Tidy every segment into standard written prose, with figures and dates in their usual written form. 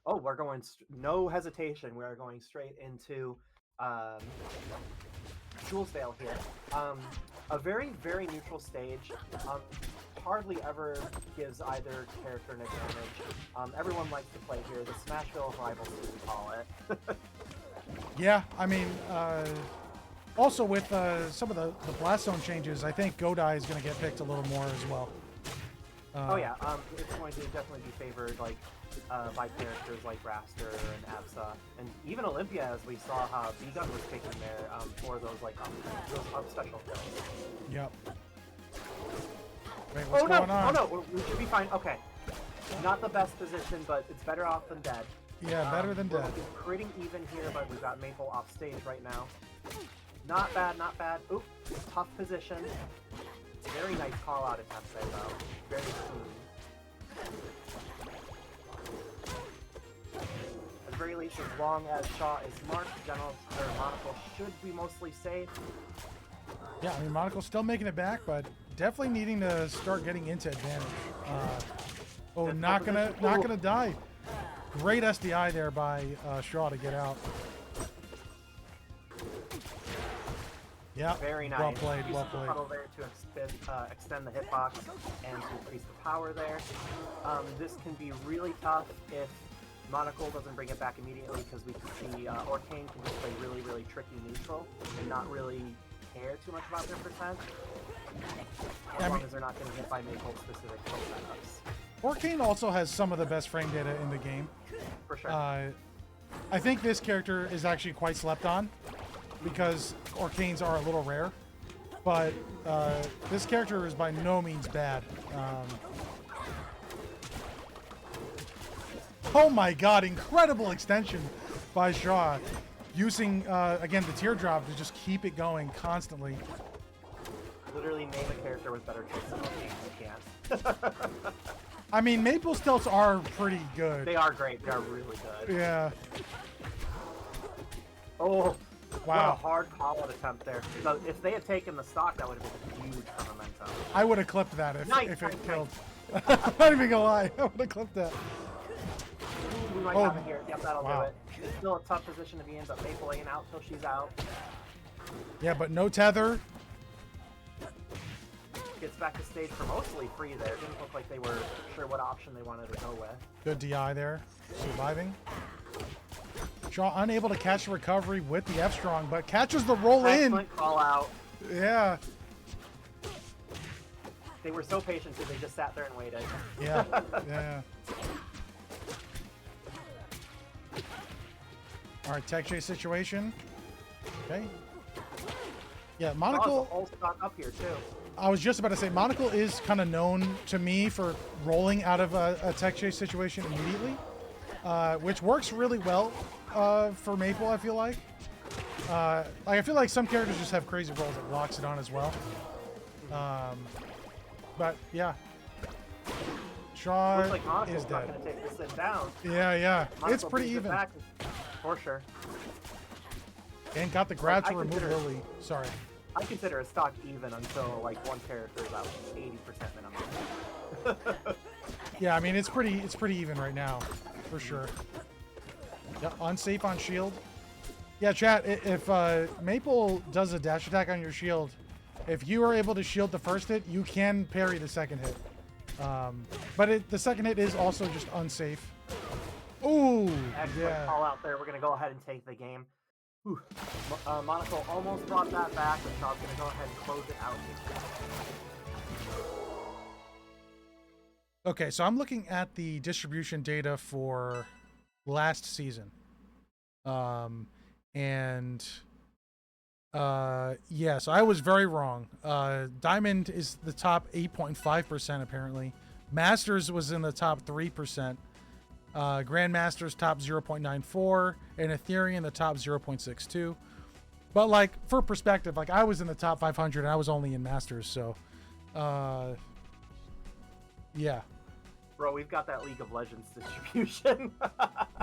Oh, we're going no hesitation. We are going straight into um, Julesvale here. A very, very neutral stage. Hardly ever gives either character an advantage. Everyone likes to play here. The Smashville of Rivals, as we call it. Yeah, I mean, also with some of the Blast Zone changes, I think Godai is going to get picked a little more as well. Oh yeah, it's going to definitely be favored like by characters like Raster and Absa, and even Olympia, as we saw how B-Gun was taken there for those like those special kills. Yep. Wait, what's going on? Oh no, we should be fine. Okay, not the best position, but it's better off than dead. Yeah, better than dead. We're pretty even here, but we've got Maypul off stage right now. Not bad, not bad. Oop, tough position. Very nice call out attempt there, though. Very clean. At the very least, as long as Shaw is marked, Monocle should be mostly safe. Yeah, I mean, Monocle's still making it back, but definitely needing to start getting into advantage. Oh, not gonna die. Great SDI there by Shaw to get out. Yeah, very nice. Well played, well played. Puddle there to extend the hitbox and to increase the power there. This can be really tough if Monocle doesn't bring it back immediately, because we can see Orcane can just play really, really tricky neutral and not really care too much about their percent, as long as they're not getting hit by Maypul specific kill setups. Orcane also has some of the best frame data in the game. For sure. I think this character is actually quite slept on, because Orcanes are a little rare, but this character is by no means bad. Oh my god, incredible extension by Shaw, using, again, the teardrop to just keep it going constantly. Literally name a character with better tricks than Orcane, you can't. I mean, Maypul stilts are pretty good. They are great, they are really good. Yeah. Oh. Wow. What a hard call-out attempt there. So if they had taken the stock, that would have been huge for momentum. I would have clipped that if it killed. Nice. I'm not even gonna lie. I would have clipped that. We might have it here. Yep, that'll do it. It's still a tough position to be in, but Maypul ain't out till she's out. Yeah, but no tether. Gets back to stage for mostly free there. Didn't look like they were sure what option they wanted to go with. Good DI there. Surviving. Shaw unable to catch the recovery with the F strong, but catches the roll in. Excellent call out. Yeah. They were so patient that they just sat there and waited. Yeah. Yeah. All right, tech chase situation. Okay. Yeah, Monocle. All stock up here too. I was just about to say, Monocle is kind of known to me for rolling out of a tech chase situation immediately, which works really well for Maypul, I feel like. I feel like some characters just have crazy rolls that locks it on as well. But yeah, Shaw like is dead. Not gonna take this thing down. Yeah, yeah, Monocle it's pretty even. Back, for sure. And got the grab to remove Lily. Sorry. I consider a stock even until like one character is out 80% minimum. Yeah, I mean it's pretty even right now, for sure. Yeah, unsafe on shield. Yeah, chat. If Maypul does a dash attack on your shield, if you are able to shield the first hit, you can parry the second hit. But the second hit is also just unsafe. Ooh, excellent yeah. Call out there. We're gonna go ahead and take the game. Monocle almost brought that back, but Shaw's gonna go ahead and close it out here. Okay, so I'm looking at the distribution data for last season. Yeah, so I was very wrong. Diamond is the top 8.5% apparently. Masters was in the top 3%. Grandmasters top 0.94, and Ethereum the top 0.62. But like for perspective, like I was in the top 500 and I was only in Masters, so yeah. Bro, we've got that League of Legends distribution.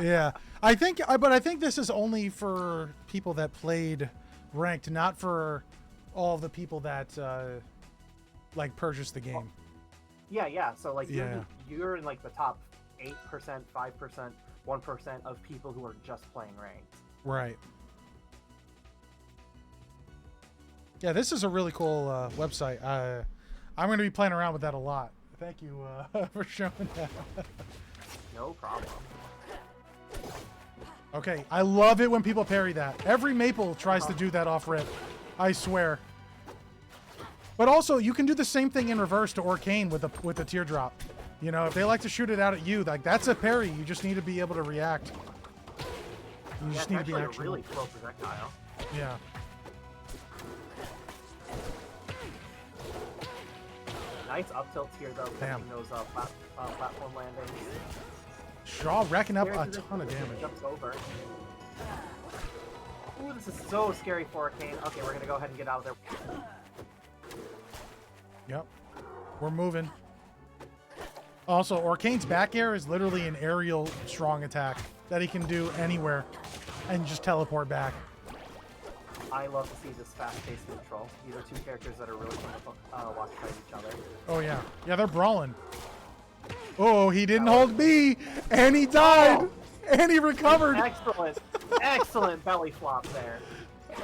Yeah, I think this is only for people that played ranked, not for all the people that like purchased the game. Yeah. So like Yeah. you're in like the top 8%, 5%, 1% of people who are just playing ranked. Right. Yeah, this is a really cool website. I'm going to be playing around with that a lot. Thank you for showing that. No problem. Okay, I love it when people parry that. Every Maypul tries to do that off rip. I swear. But also, you can do the same thing in reverse to Orcane with the teardrop. You know, if they like to shoot it out at you, like that's a parry. You just need to be able to react. You just need to be actually actionable. a really slow projectile. Yeah. Nice up tilt here though, Damn. getting those platform landings. Shaw racking up There's a ton of damage. Jumps over. Ooh, this is so scary for Arcane. Okay, we're gonna go ahead and get out of there. Yep. We're moving. Also, Orcane's back air is literally an aerial strong attack that he can do anywhere and just teleport back. I love to see this fast-paced neutral. These are two characters that are really fun to watch fight each other. Oh, yeah. Yeah, they're brawling. Oh, he didn't hold B, and he died, and he recovered. Excellent. Excellent belly flop there.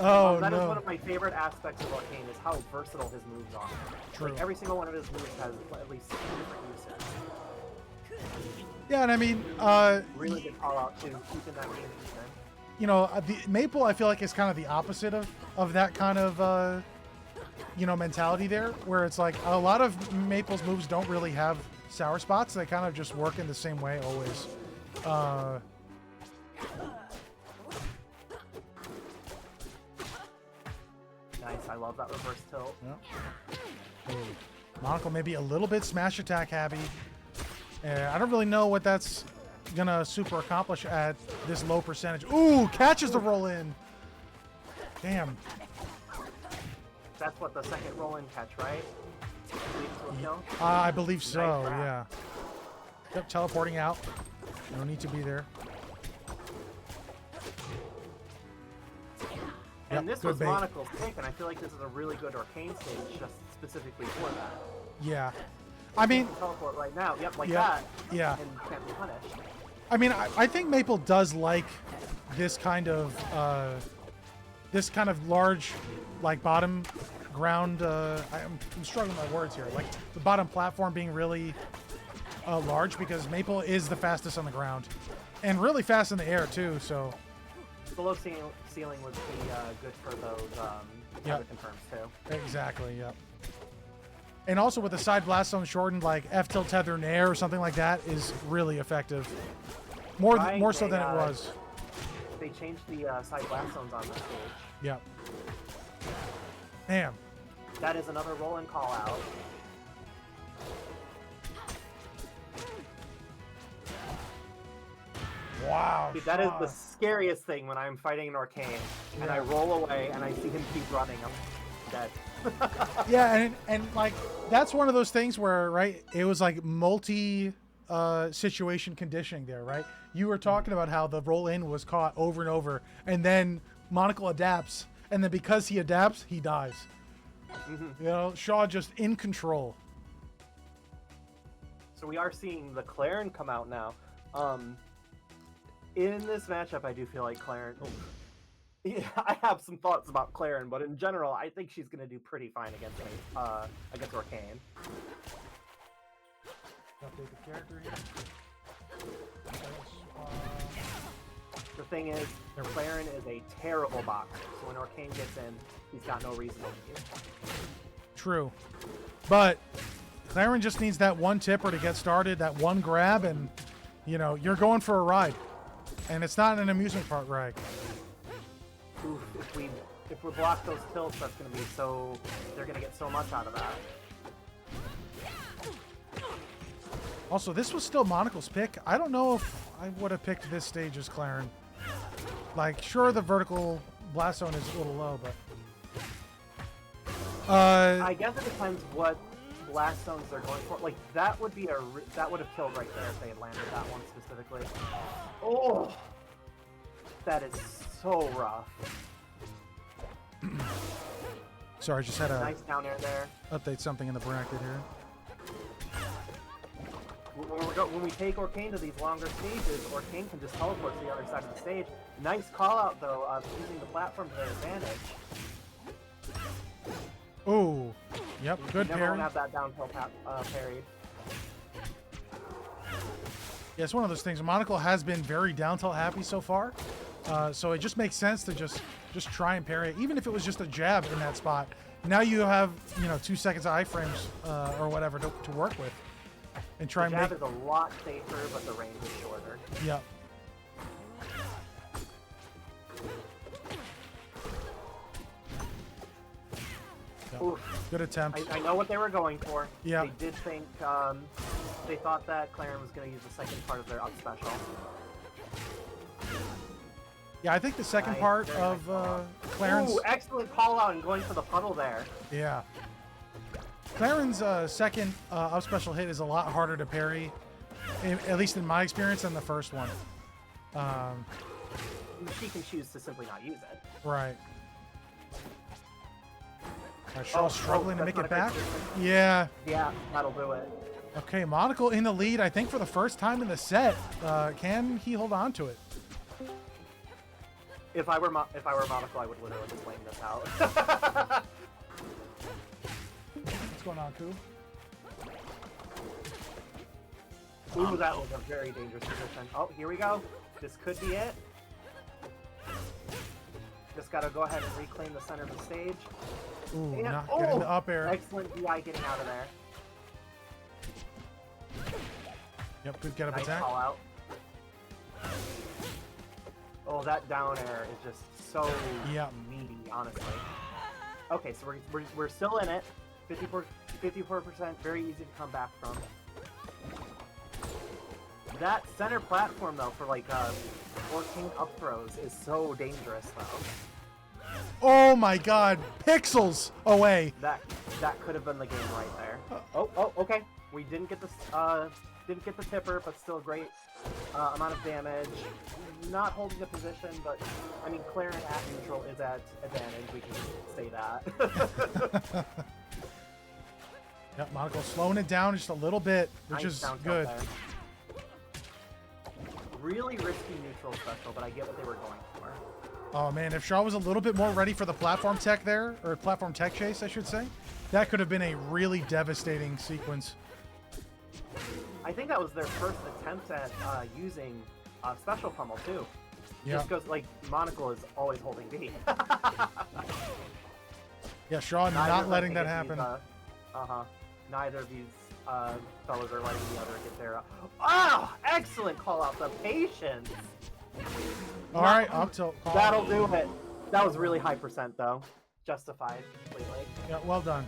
Oh, That is no. one of my favorite aspects of Orcane is how versatile his moves are. True. Like, every single one of his moves has at least 2 different uses. Yeah, and I mean, Really good call out to keeping that game even. you know, the Maypul, I feel like is kind of the opposite of that kind of, you know, mentality there, where it's like a lot of Maypul's moves don't really have sour spots. They kind of just work in the same way always. Nice, I love that reverse tilt. Yeah. Monocle maybe a little bit smash attack heavy. I don't really know what that's gonna super accomplish at this low percentage. Ooh, catches the roll in. Damn. That's what the second roll-in catch, right? Leads to a kill? I believe so, Nice grab. yeah. Yep, teleporting out. No need to be there. And Yep, this good was bait. Monocle's pick, and I feel like this is a really good Orcane stage just specifically for that. Yeah. I mean, You can teleport right now, yep, like yeah, that, yeah. and can't be punished. I mean, I think Maypul does like this kind of large, like bottom ground. I'm struggling with my words here. Like the bottom platform being really large because Maypul is the fastest on the ground, and really fast in the air too. So The low ceiling would be good for those Yep. other confirms too. exactly, yep. And also with the side blast zone shortened, like F tilt tether in air or something like that is really effective. More Right, more so they, than it was. They changed the side blast zones on this stage. Yep. Damn. That is another roll-in call out. Wow. Dude, that is the scariest thing when I'm fighting an Arcane, and I roll away and I see him keep running. I'm dead. Yeah, and like that's one of those things where, right, it was like multi situation conditioning there, right? You were talking about how the roll in was caught over and over, and then Monocle adapts, and then because he adapts, he dies. You know, Shaw just in control. So we are seeing the Claren come out now. In this matchup, I do feel like Claren... Yeah, I have some thoughts about Claren, but in general, I think she's going to do pretty fine against me, against Orcane. Update the character here. The thing is, Claren is a terrible boxer, so when Orcane gets in, he's got no reason to leave. True, but Claren just needs that one tipper to get started, that one grab, and you know you're going for a ride, and it's not an amusement park ride. Oof, if we block those tilts, that's going to be so... They're going to get so much out of that. Also, this was still Monocle's pick. I don't know if I would have picked this stage as Claren. Like, sure, the vertical blast zone is a little low, but... I guess it depends what blast zones they're going for. Like, that would be that would have killed right there if they had landed that one specifically. Oh! That is so rough. Sorry, I just had to Nice down air there. update something in the bracket here. when we take Orcane to these longer stages, Orcane can just teleport to the other side of the stage. Nice call out though, using the platform to their advantage. Ooh, yep, good Never parry. won't have that down tilt parried. Yeah, it's one of those things. Monocle has been very down tilt happy so far, so it just makes sense to just try and parry it, even if it was just a jab in that spot. Now you have 2 seconds of iframes or whatever to work with, and try and the make. jab is a lot safer, but the range is shorter. Yep. Oof. Good attempt. I know what they were going for. Yeah. They did think, they thought that Claren was going to use the second part of their up special. Yeah, I think the second part of Claren's. Ooh, excellent call out and going for the puddle there. Yeah. Claren's second up special hit is a lot harder to parry, at least in my experience, than the first one. She can choose to simply not use it. Right. Shaw's struggling to make it back. Position. Yeah. Yeah, that'll do it. Okay, Monocle in the lead, I think, for the first time in the set. Can he hold on to it? If I were Monocle, I would literally just flame this out. What's going on, Koo? Ooh, that was a very dangerous position. Oh, here we go. This could be it. Just gotta go ahead and reclaim the center of the stage. Ooh, And, not getting the up air. Excellent DI getting out of there. Yep, good get up Nice attack. call out. Oh, that down air is just so meaty, honestly. Okay, so we're still in it. 54%, very easy to come back from. That center platform though for like Orcane up throws is so dangerous though. Oh my god, pixels away. That could have been the game right there. Oh, okay. We didn't get the tipper, but still a great amount of damage. Not holding the position, but I mean, Claren at neutral is at advantage. We can say that. Yep, Monocle slowing it down just a little bit, which Nice is down tilt good. there. Really risky neutral special, but I get what they were going for. Oh man, if Shaw was a little bit more ready for the platform tech there, or platform tech chase, I should say, that could have been a really devastating sequence. I think that was their first attempt at using special pummel too. Yeah. Just because like Monocle is always holding B. Yeah, Shaw not letting that happen. Neither of these fellas are letting the other get their. Excellent call out. The patience. All right, up tilt. Call. That'll do it. That was really high percent though. Justified completely. Yeah, well done.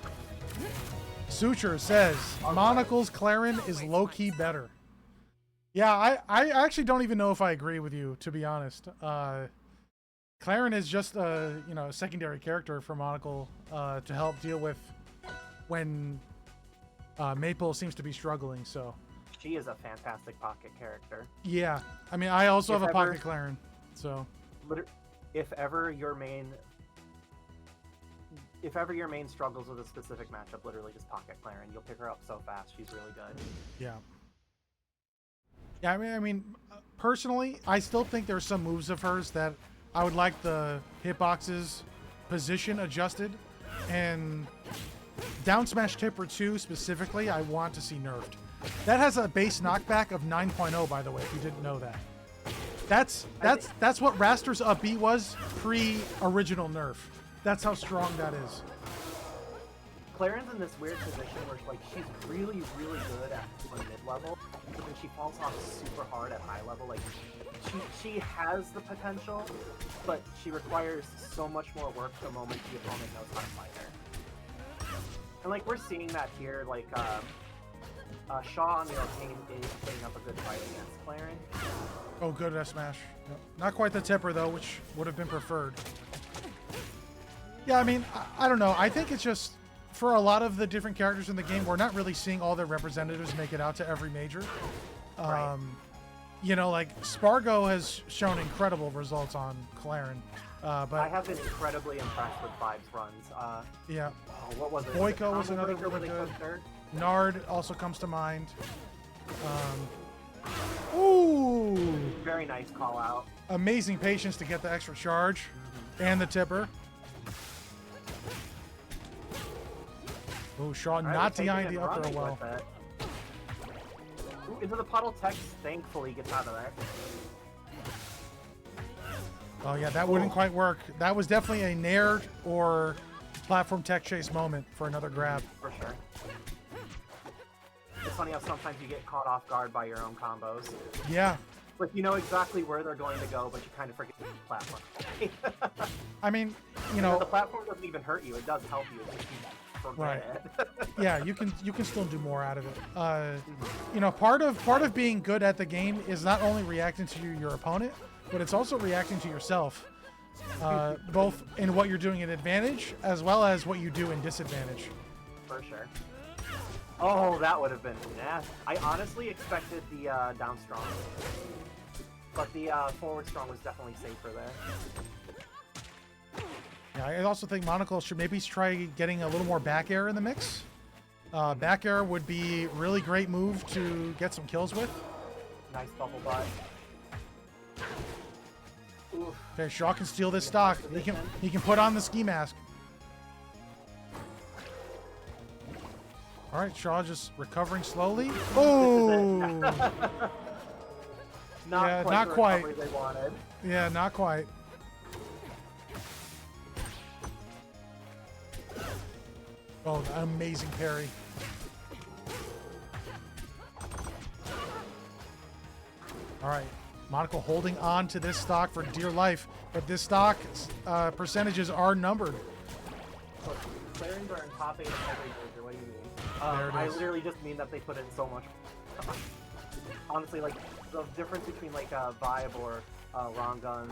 Suture says Monocle's Claren is low-key better. Yeah, I actually don't even know if I agree with you, to be honest. Claren is just a secondary character for Monocle to help deal with when Maypul seems to be struggling. So She is a fantastic pocket character. yeah, I mean I also have a pocket Claren, so if ever your main struggles with a specific matchup, literally just pocket Claren. You'll pick her up so fast. She's really good. yeah. Yeah, I mean, personally, I still think there's some moves of hers that I would like the hitboxes position adjusted, and down smash tipper 2 specifically, I want to see nerfed. That has a base knockback of 9.0, by the way, if you didn't know that. That's what Raster's up B was pre-original nerf. That's how strong that is. Claren's in this weird position where like she's really, really good at mid-level, but then she falls off super hard at high level. Like she has the potential, but she requires so much more work the moment the opponent knows how to fight her. And like we're seeing that here, like Shaw on the Orcane is putting up a good fight against Claren. Oh, good S smash. Yep. Not quite the tipper though, which would have been preferred. Yeah, I mean, I don't know. I think it's just, for a lot of the different characters in the game, we're not really seeing all their representatives make it out to every major. Right. Like Spargo has shown incredible results on Claren. But I have been incredibly impressed with Vibe's runs. yeah. Oh, what was it? Boyko was Combo another Breaker where really they good. took third? Nard also comes to mind. Ooh! Very nice call out. Amazing patience to get the extra charge and the tipper. Oh, Shaw not DIing the up throw well. Ooh, into the puddle. Tex thankfully gets out of there. Oh yeah, that wouldn't quite work. That was definitely a nair or platform tech chase moment for another grab. For sure. It's funny how sometimes you get caught off guard by your own combos. Yeah. Like, you know exactly where they're going to go, but you kind of forget the platform. I mean, you know, the platform doesn't even hurt you. It does help you. If you forget it. Yeah, you can still do more out of it. You know, part of being good at the game is not only reacting to your opponent, but it's also reacting to yourself. Both in what you're doing in advantage as well as what you do in disadvantage. For sure. Oh, that would have been nasty. I honestly expected the down strong, but the forward strong was definitely safer there. Yeah, I also think Monocle should maybe try getting a little more back air in the mix. Back air would be really great move to get some kills with. Nice bubble butt. Oof. Okay, Shaw can steal this stock. He can put on the ski mask. All right, Shaw just recovering slowly. Oh! Not quite. The recovery they wanted. Yeah, not quite. Oh, an amazing parry. All right, Monocle holding on to this stock for dear life, but this stock percentages are numbered. Look, Clarins are in top 8 of every major. What do you mean? There it I is. literally just mean that they put in so much. Honestly, like the difference between like Vibe or Rongun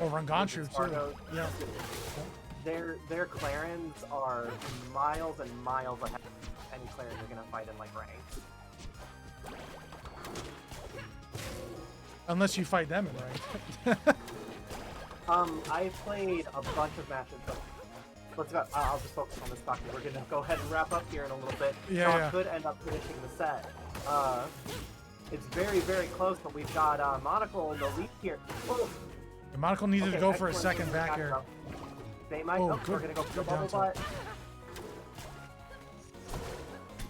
or Ranganshu too. Yeah. Their Clarins are miles and miles ahead of any Clarin you're gonna fight in like ranked. Unless you fight them in ranked. I played a bunch of matches, but let's go. I'll just focus on this stock. We're gonna go ahead and wrap up here in a little bit. Yeah. Could end up finishing the set. It's very, very close, but we've got Monocle in the lead here. Oh. Monocle needed to go for a second back air. They might. Oh, We're gonna go for the bubble butt.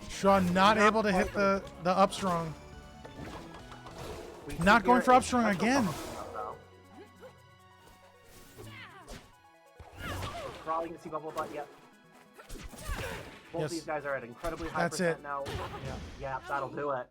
Shaw not able to hit the up strong. Not going for up strong again. Probably gonna see bubble butt. Yep. Both Yes. these guys are at incredibly high That's percent it. now. Yeah, that'll do it.